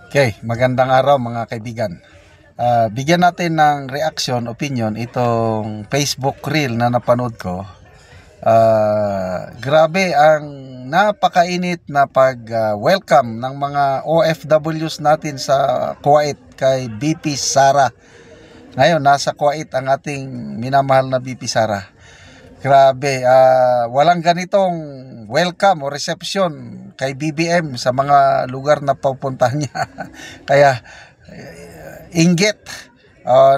Okay, magandang araw mga kaibigan. Bigyan natin ng reaction, opinion itong Facebook reel na napanood ko. Grabe ang napakainit na pag-welcome ng mga OFWs natin sa Kuwait kay BP Sara. Ngayon, nasa Kuwait ang ating minamahal na BP Sara. Grabe, walang ganitong welcome o reception kay BBM sa mga lugar na pupuntahan niya. Kaya inggit,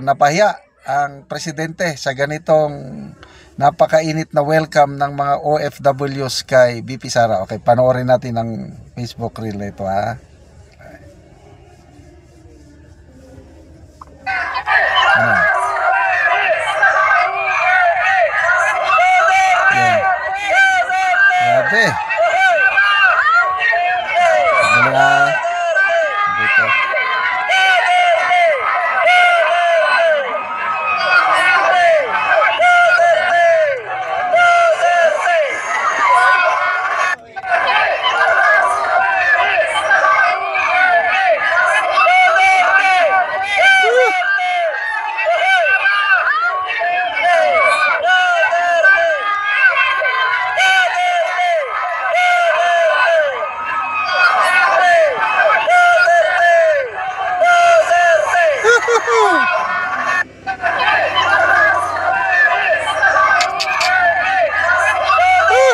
napahiya ang presidente sa ganitong napakainit na welcome ng mga OFWs kay BP Sara. Okay, panoorin natin ang Facebook reel ito ha. Ano? Grabe. Dali dito.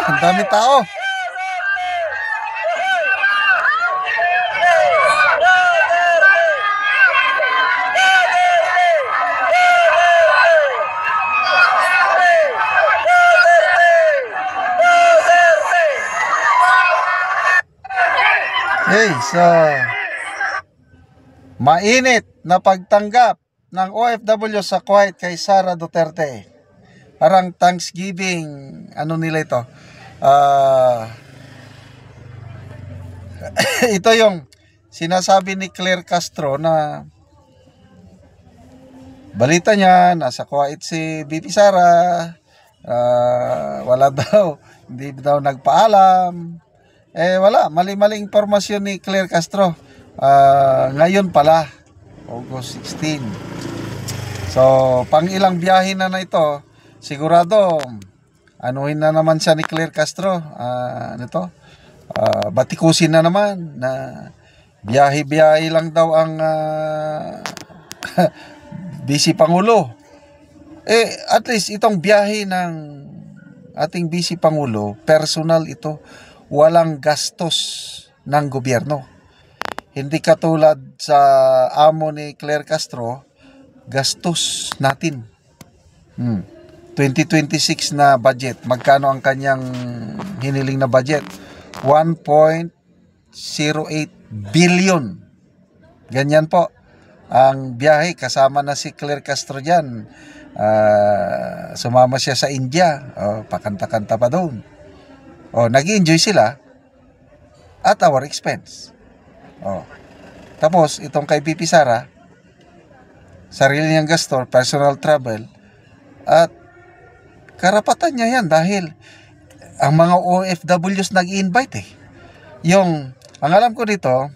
Ang dami tao. Hey, so mainit na pagtanggap ng OFW sa Kuwait kay Sara Duterte. Parang Thanksgiving, ano nila ito? Ito yung sinasabi ni Claire Castro na balita niya, nasa Kuwait si BP Sara, wala daw, hindi daw nagpaalam. Wala, mali-mali impormasyon ni Claire Castro. Ngayon pala, August 16. So, pang ilang biyahe na ito, sigurado, anuhin na naman siya ni Claire Castro. Batikusin na naman na biyahe-biyahe lang daw ang Vice Pangulo. At least itong biyahe ng ating Vice Pangulo, personal ito. Walang gastos ng gobyerno. Hindi katulad sa amo ni Claire Castro, gastos natin. 2026 na budget. Magkano ang kanyang hiniling na budget? 1.08 billion. Ganyan po ang biyahe. Kasama na si Claire Castro dyan. Sumama siya sa India. Pakanta-kanta pa doon. Nag-enjoy sila at our expense. Tapos, itong kay BP Sara, sarili niyang gasto, personal travel, at karapatan niya yan dahil ang mga OFWs nag-i-invite ang alam ko dito,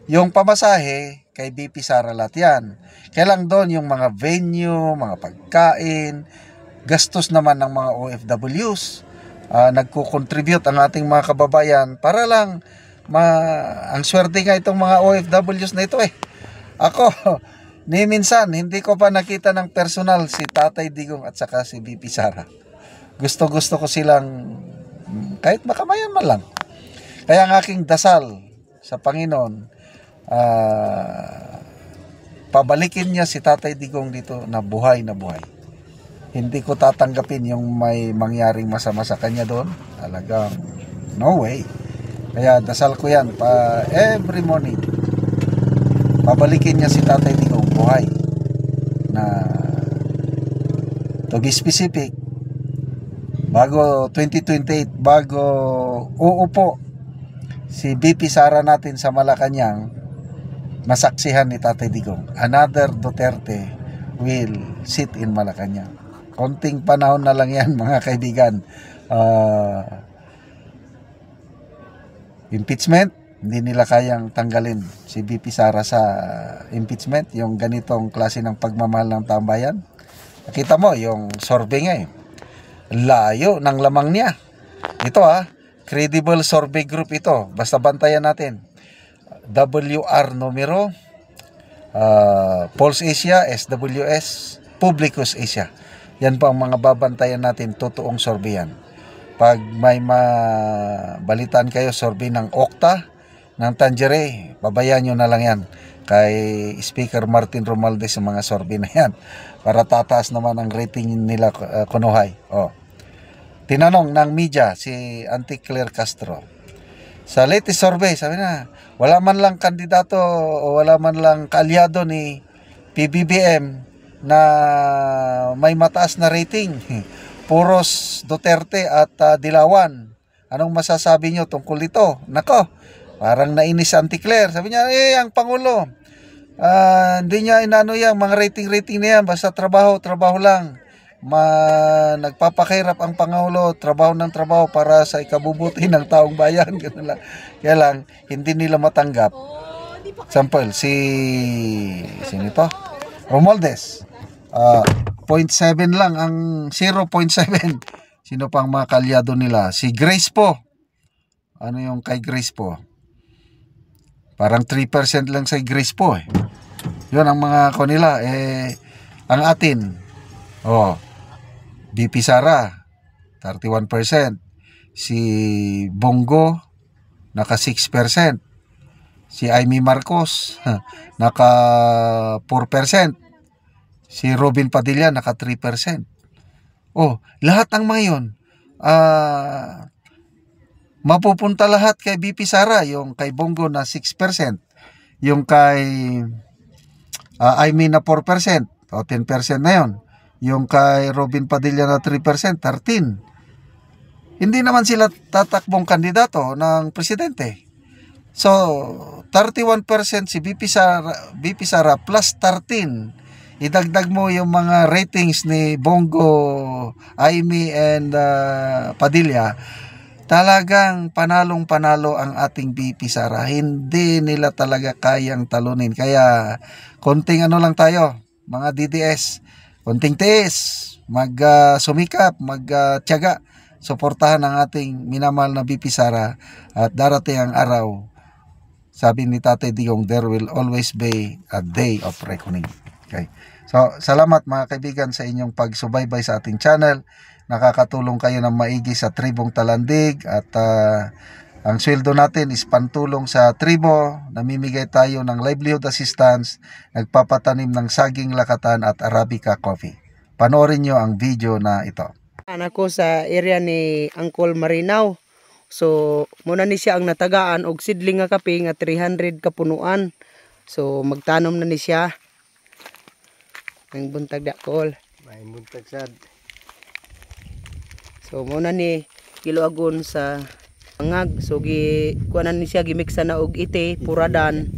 yung pamasahe kay BP Sara lahat yan. Kailang doon yung mga venue, mga pagkain, gastos naman ng mga OFWs. Nagko-contribute ang ating mga kababayan para lang ang swerte nga itong mga OFWs na ito Ako, ni minsan, hindi ko pa nakita ng personal si Tatay Digong at saka si BP Sara. Gusto ko silang kahit makamayan man lang. Kaya ang aking dasal sa Panginoon, pabalikin niya si Tatay Digong dito na buhay na buhay. Hindi ko tatanggapin yung may mangyaring masama sa kanya doon. Talagang no way. Kaya dasal ko yan every morning. Pabalikin niya si Tatay Digong buhay. Na to be specific, bago 2028, bago uupo si BP Sara natin sa Malacanang, masaksihan ni Tatay Digong, another Duterte will sit in Malacanang. Konting panahon na lang yan mga kaibigan. Impeachment, Hindi nila kayang tanggalin si VP Sara sa impeachment, yung ganitong klase ng pagmamahal ng tambayan. Nakita mo yung survey nga eh. Layo ng lamang niya. Ito credible survey group ito. Basta bantayan natin. WR numero, Pulse Asia, SWS, Publicus Asia. Yan po ang mga babantayan natin, totoong survey yan. Pag may mabalitaan kayo, survey ng Okta, ng Tangeray, babayaan nyo na lang yan kay Speaker Martin Romualdez sa mga survey na yan para tataas naman ang rating nila kunuhay. Tinanong ng media si Auntie Claire Castro sa latest survey, sabi na wala man lang kandidato o wala man lang kaalyado ni PBBM na may mataas na rating. Puros Duterte at Dilawan. Anong masasabi nyo tungkol dito? Nako, parang nainis si Auntie Claire. Sabi niya, ang Pangulo, hindi niya inano yan, mga rating na yan, basta trabaho lang. Nagpapakahirap ang Pangulo, trabaho ng trabaho para sa ikabubuti ng taong bayan. Ganun lang. Kaya lang, hindi nila matanggap. Example, sino ito? Romualdez. 0.7 lang ang 0.7. Sino pang mga kalyado nila? Si Grace po. Ano yung kay Grace po? Parang 3% lang sa Grace po eh. Yun ang mga kanila. Ang atin, VP Sara, 31%. Si Bongo, naka 6%. Si Amy Marcos, naka 4%. Si Robin Padilla, naka 3%. Lahat ng mga yun, mapupunta lahat kay VP Sara. Yung kay Bongo na 6%. Yung kay Amy na 4%. O 10% na yun. Yung kay Robin Padilla na 3%, 13. Hindi naman sila tatakbong kandidato ng presidente. So, 31% si VP Sara plus 13. Idagdag mo yung mga ratings ni Bongo, Amy, and Padilla. Talagang panalong-panalo ang ating VP Sara. Hindi nila talaga kayang talunin. Kaya, konting lang tayo, mga DDS. Konting tiis, sumikap, tiyaga, suportahan ang ating minamahal na VP Sara. At darating ang araw, sabi ni Tatay Digong, there will always be a day of reckoning. Okay. So, salamat mga kaibigan sa inyong pagsubaybay sa ating channel. Nakakatulong kayo ng maigi sa tribong Talandig at ang sweldo natin is pantulong sa tribo. Namimigay tayo ng livelihood assistance, nagpapatanim ng saging lakatan at Arabica coffee. Panoorin nyo ang video na ito. Ako sa area ni Uncle Marinaw. So, muna ni siya ang natagaan og sidling nga kape nga 300 kapunuan. So, magtanom na ni siya. Ang buntag dakol. May buntag sad. So, muna ni kiluagon sa angag. So, kuanan ni siya gimiksa na og ite, puradan.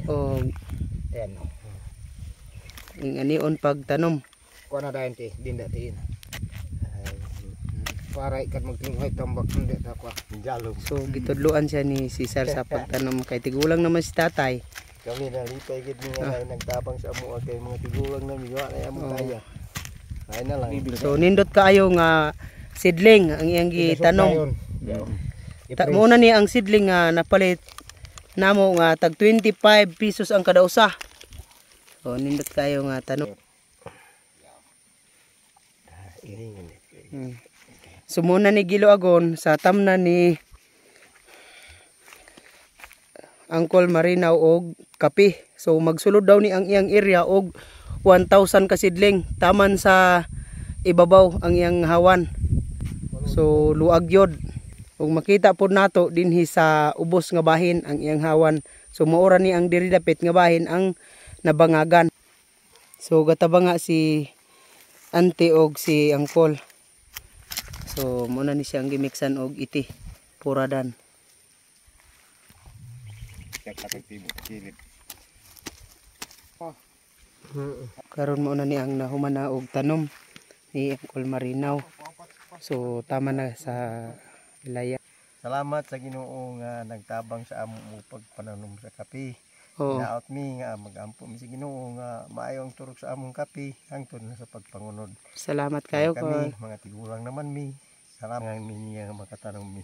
O, Ayan. ang anion pagtanom. Kuha na dahin ti, dinda tiin. Para ikat magtinghoy tambak hindi ta kwa jalom. So, gitudluan siya ni Cesar sa pagtanom. Kay tigulang naman si tatay. Kami na lipay gid ni nga nagtabang sa amo kay mga tigulang na miwa na amo kaya. Ay na lang. So, nindot kaayo nga sidling ang iyang gitanom. Muna ni ang sidling nga napalit namo nga tag 25 pesos ang kada usa. So, nindot kayo nga tanom. So muna ni giluagon sa tamna ni Uncle Marinaw og kape. So magsulod daw ni ang iyang area og 1,000 kasidling taman sa ibabaw ang iyang hawan. So luag yod. Ug makita pod nato dinhi sa ubos nga bahin ang iyang hawan. So maura ni ang diri dapit nga bahin ang nabangagan. So gatabanga si Auntie og si Uncle. So muna ni siyang gimiksan og iti, puradan. Karon mo na ni ang nahumana og tanom ni Uncle Marinaw. So tama na sa ilaya. Salamat sa Ginoo nga nagtabang sa amo mo pagpananom sa kape. Oo. Naot mi nga magampo mi sa Ginoo nga maayo ang turok sa among kape hangtod na sa pagpangunod. Salamat kayo Kami ko. mga tigulang naman mi. Salamat nga mi nga makatanong mi.